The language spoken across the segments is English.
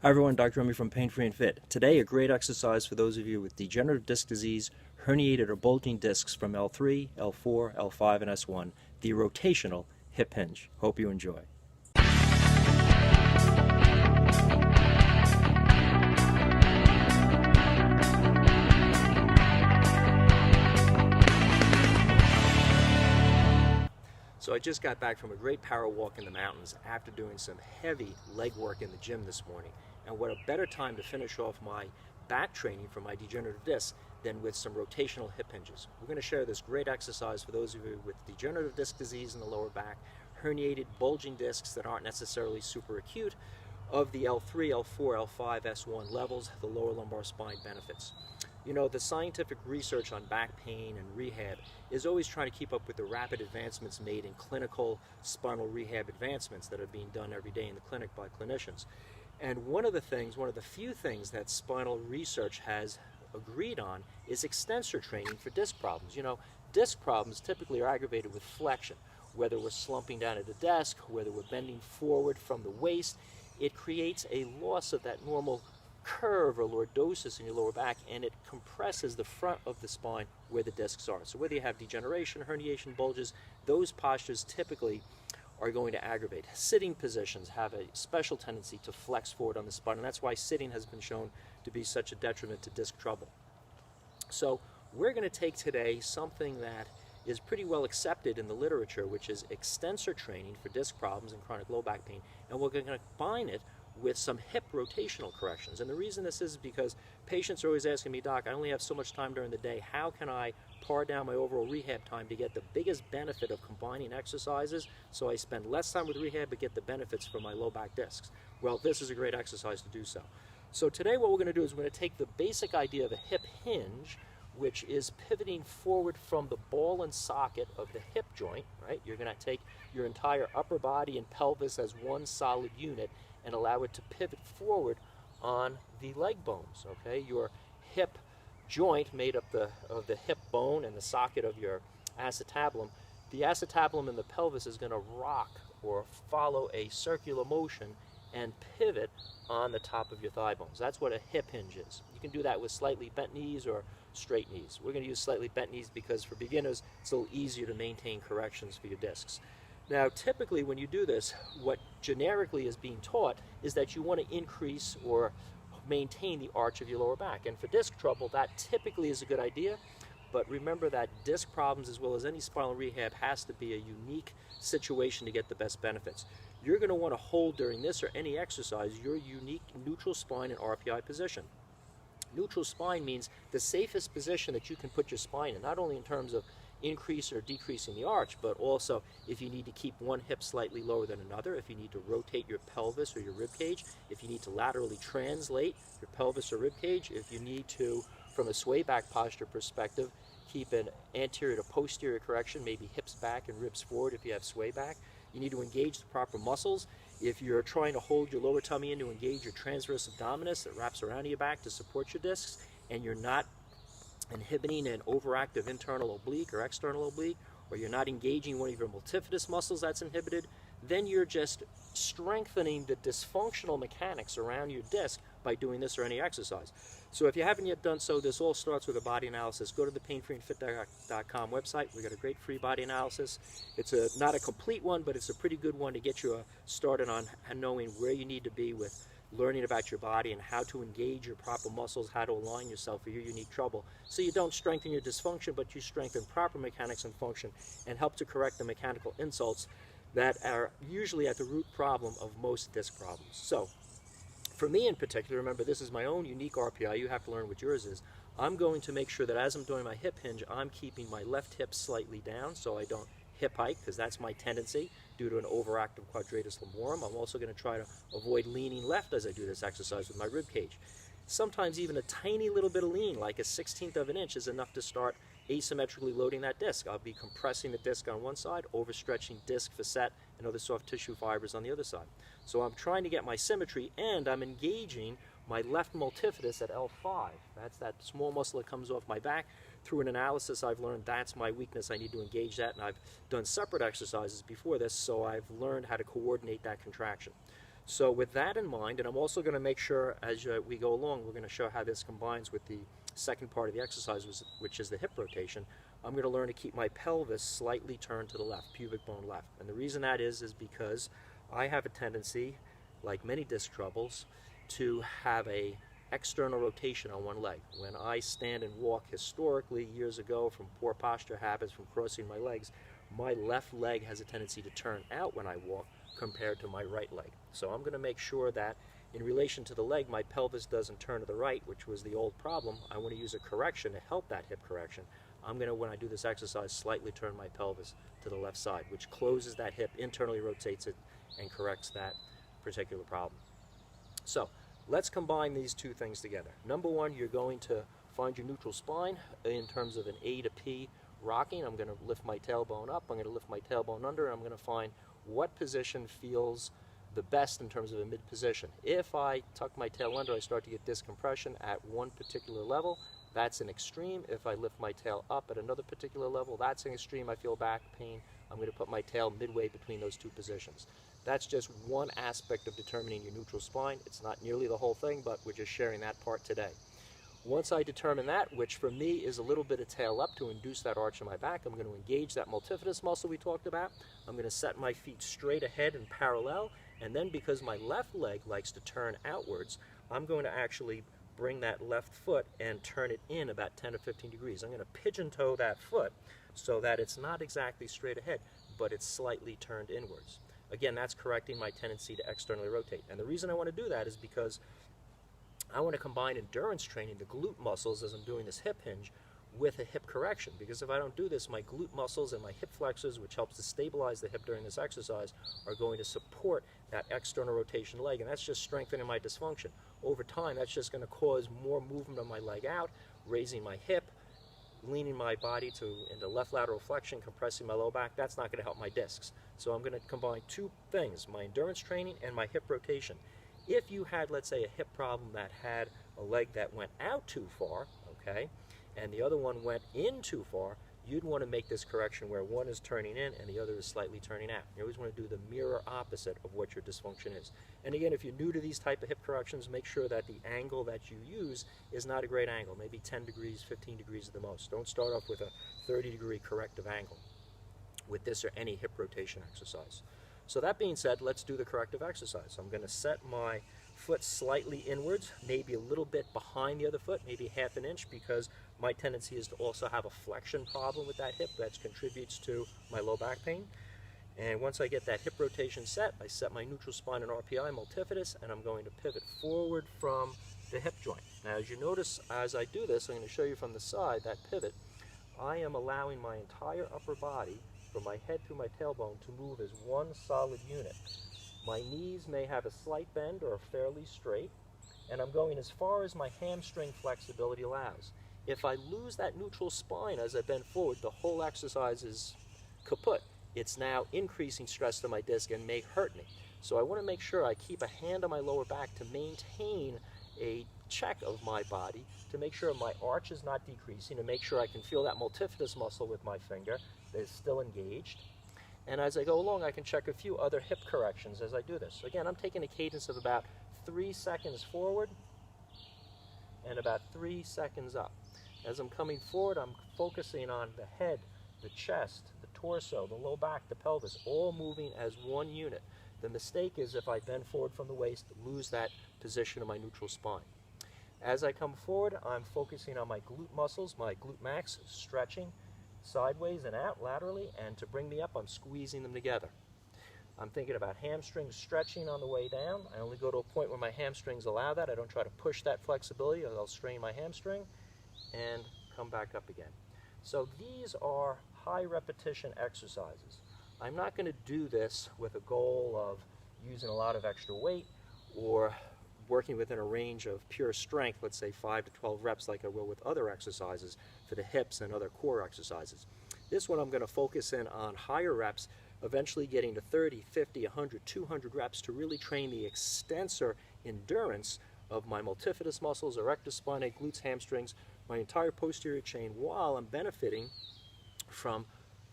Hi everyone, Dr. Remy from Pain Free and Fit. Today, a great exercise for those of you with degenerative disc disease, herniated or bulging discs from L3, L4, L5, and S1, the rotational hip hinge. Hope you enjoy. So I just got back from a great power walk in the mountains after doing some heavy leg work in the gym this morning. And what a better time to finish off my back training for my degenerative disc than with some rotational hip hinges. We're going to share this great exercise for those of you with degenerative disc disease in the lower back, herniated, bulging discs that aren't necessarily super acute, of the L3, L4, L5, S1 levels, the lower lumbar spine benefits. You know, the scientific research on back pain and rehab is always trying to keep up with the rapid advancements made in clinical spinal rehab advancements that are being done every day in the clinic by clinicians. And one of the few things that spinal research has agreed on is extensor training for disc problems. You know, disc problems typically are aggravated with flexion, whether we're slumping down at the desk, whether we're bending forward from the waist. It creates a loss of that normal curve or lordosis in your lower back, and it compresses the front of the spine where the discs are. So whether you have degeneration, herniation, bulges, those postures typically are going to aggravate. Sitting positions have a special tendency to flex forward on the spine, and that's why sitting has been shown to be such a detriment to disc trouble. So we're going to take today something that is pretty well accepted in the literature, which is extensor training for disc problems and chronic low back pain, and we're going to combine it with some hip rotational corrections. And the reason this is because patients are always asking me, Doc, I only have so much time during the day. How can I par down my overall rehab time to get the biggest benefit of combining exercises so I spend less time with rehab but get the benefits from my low back discs? Well, this is a great exercise to do so. So today what we're going to do is we're going to take the basic idea of a hip hinge, which is pivoting forward from the ball and socket of the hip joint, right? You're going to take your entire upper body and pelvis as one solid unit and allow it to pivot forward on the leg bones, okay? Your hip joint made up of the hip bone and the socket of your acetabulum. The acetabulum in the pelvis is going to rock or follow a circular motion and pivot on the top of your thigh bones. That's what a hip hinge is. You can do that with slightly bent knees or straight knees. We're going to use slightly bent knees because for beginners it's a little easier to maintain corrections for your discs. Now, typically when you do this, what generically is being taught is that you want to increase or maintain the arch of your lower back. And for disc trouble, that typically is a good idea. But remember that disc problems, as well as any spinal rehab, has to be a unique situation to get the best benefits. You're going to want to hold during this or any exercise your unique neutral spine and RPI position. Neutral spine means the safest position that you can put your spine in, not only in terms of increase or decreasing the arch, but also if you need to keep one hip slightly lower than another, if you need to rotate your pelvis or your rib cage, if you need to laterally translate your pelvis or rib cage, if you need to, from a sway back posture perspective, keep an anterior to posterior correction, maybe hips back and ribs forward if you have sway back. You need to engage the proper muscles. If you're trying to hold your lower tummy in to engage your transverse abdominis that wraps around your back to support your discs, and you're not inhibiting an overactive internal oblique or external oblique, or you're not engaging one of your multifidus muscles that's inhibited, then you're just strengthening the dysfunctional mechanics around your disc by doing this or any exercise. So if you haven't yet done so, this all starts with a body analysis. Go to the painfreeandfit.com website. We got a great free body analysis. It's not a complete one, but it's a pretty good one to get you started on knowing where you need to be with learning about your body and how to engage your proper muscles, how to align yourself for your unique trouble. So you don't strengthen your dysfunction, but you strengthen proper mechanics and function and help to correct the mechanical insults that are usually at the root problem of most disc problems. So for me in particular, remember this is my own unique RPI, you have to learn what yours is. I'm going to make sure that as I'm doing my hip hinge, I'm keeping my left hip slightly down so I don't hip hike, because that's my tendency due to an overactive quadratus lumborum. I'm also going to try to avoid leaning left as I do this exercise with my rib cage. Sometimes even a tiny little bit of lean, like a 1/16 of an inch, is enough to start asymmetrically loading that disc. I'll be compressing the disc on one side, overstretching disc, facet, and other soft tissue fibers on the other side. So I'm trying to get my symmetry, and I'm engaging my left multifidus at L5. That's that small muscle that comes off my back. Through an analysis, I've learned that's my weakness. I need to engage that, and I've done separate exercises before this, so I've learned how to coordinate that contraction. So with that in mind, and I'm also going to make sure as we go along, we're going to show how this combines with the second part of the exercise, which is the hip rotation. I'm going to learn to keep my pelvis slightly turned to the left, pubic bone left. And the reason that is because I have a tendency, like many disc troubles, to have a external rotation on one leg. When I stand and walk historically years ago from poor posture habits, from crossing my legs, my left leg has a tendency to turn out when I walk compared to my right leg. So I'm going to make sure that in relation to the leg, my pelvis doesn't turn to the right, which was the old problem. I want to use a correction to help that hip correction. I'm going to, when I do this exercise, slightly turn my pelvis to the left side, which closes that hip, internally rotates it, and corrects that particular problem. So let's combine these two things together. Number one, you're going to find your neutral spine in terms of an A to P rocking. I'm going to lift my tailbone up, I'm going to lift my tailbone under, and I'm going to find what position feels the best in terms of a mid position. If I tuck my tail under, I start to get discompression at one particular level. That's an extreme. If I lift my tail up at another particular level, that's an extreme. I feel back pain. I'm going to put my tail midway between those two positions. That's just one aspect of determining your neutral spine. It's not nearly the whole thing, but we're just sharing that part today. Once I determine that, which for me is a little bit of tail up to induce that arch in my back, I'm going to engage that multifidus muscle we talked about. I'm going to set my feet straight ahead and parallel, and then because my left leg likes to turn outwards, I'm going to actually bring that left foot and turn it in about 10 or 15 degrees. I'm going to pigeon toe that foot so that it's not exactly straight ahead, but it's slightly turned inwards. Again, that's correcting my tendency to externally rotate. And the reason I want to do that is because I want to combine endurance training, the glute muscles, as I'm doing this hip hinge, with a hip correction. Because if I don't do this, my glute muscles and my hip flexors, which helps to stabilize the hip during this exercise, are going to support that external rotation leg, and that's just strengthening my dysfunction. Over time, that's just going to cause more movement of my leg out, raising my hip, leaning my body into left lateral flexion, compressing my low back. That's not going to help my discs. So I'm going to combine two things, my endurance training and my hip rotation. If you had, let's say, a hip problem that had a leg that went out too far, okay, and the other one went in too far, you'd want to make this correction where one is turning in and the other is slightly turning out. You always want to do the mirror opposite of what your dysfunction is. And again, if you're new to these type of hip corrections, make sure that the angle that you use is not a great angle, maybe 10 degrees, 15 degrees at the most. Don't start off with a 30-degree corrective angle with this or any hip rotation exercise. So that being said, let's do the corrective exercise. I'm going to set my foot slightly inwards, maybe a little bit behind the other foot, maybe half an inch, because my tendency is to also have a flexion problem with that hip that contributes to my low back pain. And once I get that hip rotation set, I set my neutral spine and RPI multifidus, and I'm going to pivot forward from the hip joint. Now, as you notice, as I do this, I'm going to show you from the side, that pivot, I am allowing my entire upper body, from my head through my tailbone, to move as one solid unit. My knees may have a slight bend or are fairly straight, and I'm going as far as my hamstring flexibility allows. If I lose that neutral spine as I bend forward, the whole exercise is kaput. It's now increasing stress to my disc and may hurt me. So I want to make sure I keep a hand on my lower back to maintain a check of my body, to make sure my arch is not decreasing, to make sure I can feel that multifidus muscle with my finger that is still engaged. And as I go along, I can check a few other hip corrections as I do this. Again, I'm taking a cadence of about 3 seconds forward and about 3 seconds up. As I'm coming forward, I'm focusing on the head, the chest, the torso, the low back, the pelvis, all moving as one unit. The mistake is if I bend forward from the waist, lose that position of my neutral spine. As I come forward, I'm focusing on my glute muscles, my glute max, stretching sideways and out laterally, and to bring me up, I'm squeezing them together. I'm thinking about hamstrings stretching on the way down. I only go to a point where my hamstrings allow that. I don't try to push that flexibility, or I'll strain my hamstring, and come back up again. So these are high repetition exercises. I'm not going to do this with a goal of using a lot of extra weight or working within a range of pure strength, let's say 5 to 12 reps like I will with other exercises for the hips and other core exercises. This one I'm going to focus in on higher reps, eventually getting to 30, 50, 100, 200 reps to really train the extensor endurance of my multifidus muscles, erector spinae, glutes, hamstrings, my entire posterior chain, while I'm benefiting from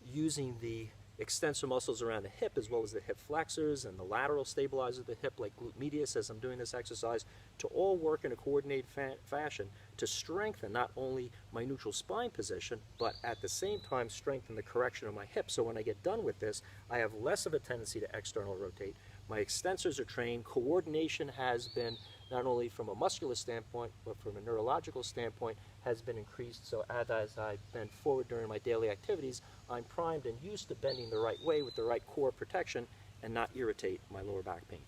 using the extensor muscles around the hip, as well as the hip flexors and the lateral stabilizer of the hip, like glute medius, as I'm doing this exercise, to all work in a coordinated fashion to strengthen not only my neutral spine position, but at the same time strengthen the correction of my hip. So when I get done with this, I have less of a tendency to external rotate. My extensors are trained. Coordination has been, not only from a muscular standpoint, but from a neurological standpoint, has been increased. So as I bend forward during my daily activities, I'm primed and used to bending the right way with the right core protection and not irritate my lower back pain.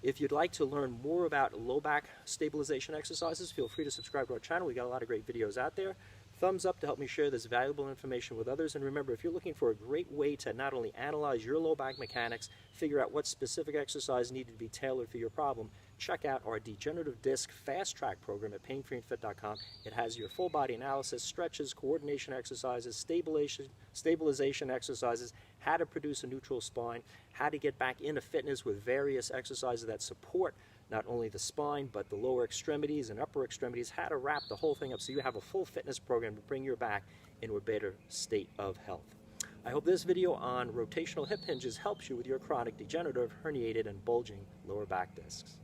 If you'd like to learn more about low back stabilization exercises, feel free to subscribe to our channel. We got a lot of great videos out there. Thumbs up to help me share this valuable information with others. And remember, if you're looking for a great way to not only analyze your low back mechanics, figure out what specific exercise needed to be tailored for your problem, check out our Degenerative Disc Fast Track program at painfreeandfit.com. It has your full body analysis, stretches, coordination exercises, stabilization exercises, how to produce a neutral spine, how to get back into fitness with various exercises that support not only the spine, but the lower extremities and upper extremities, how to wrap the whole thing up so you have a full fitness program to bring your back into a better state of health. I hope this video on rotational hip hinges helps you with your chronic degenerative, herniated, and bulging lower back discs.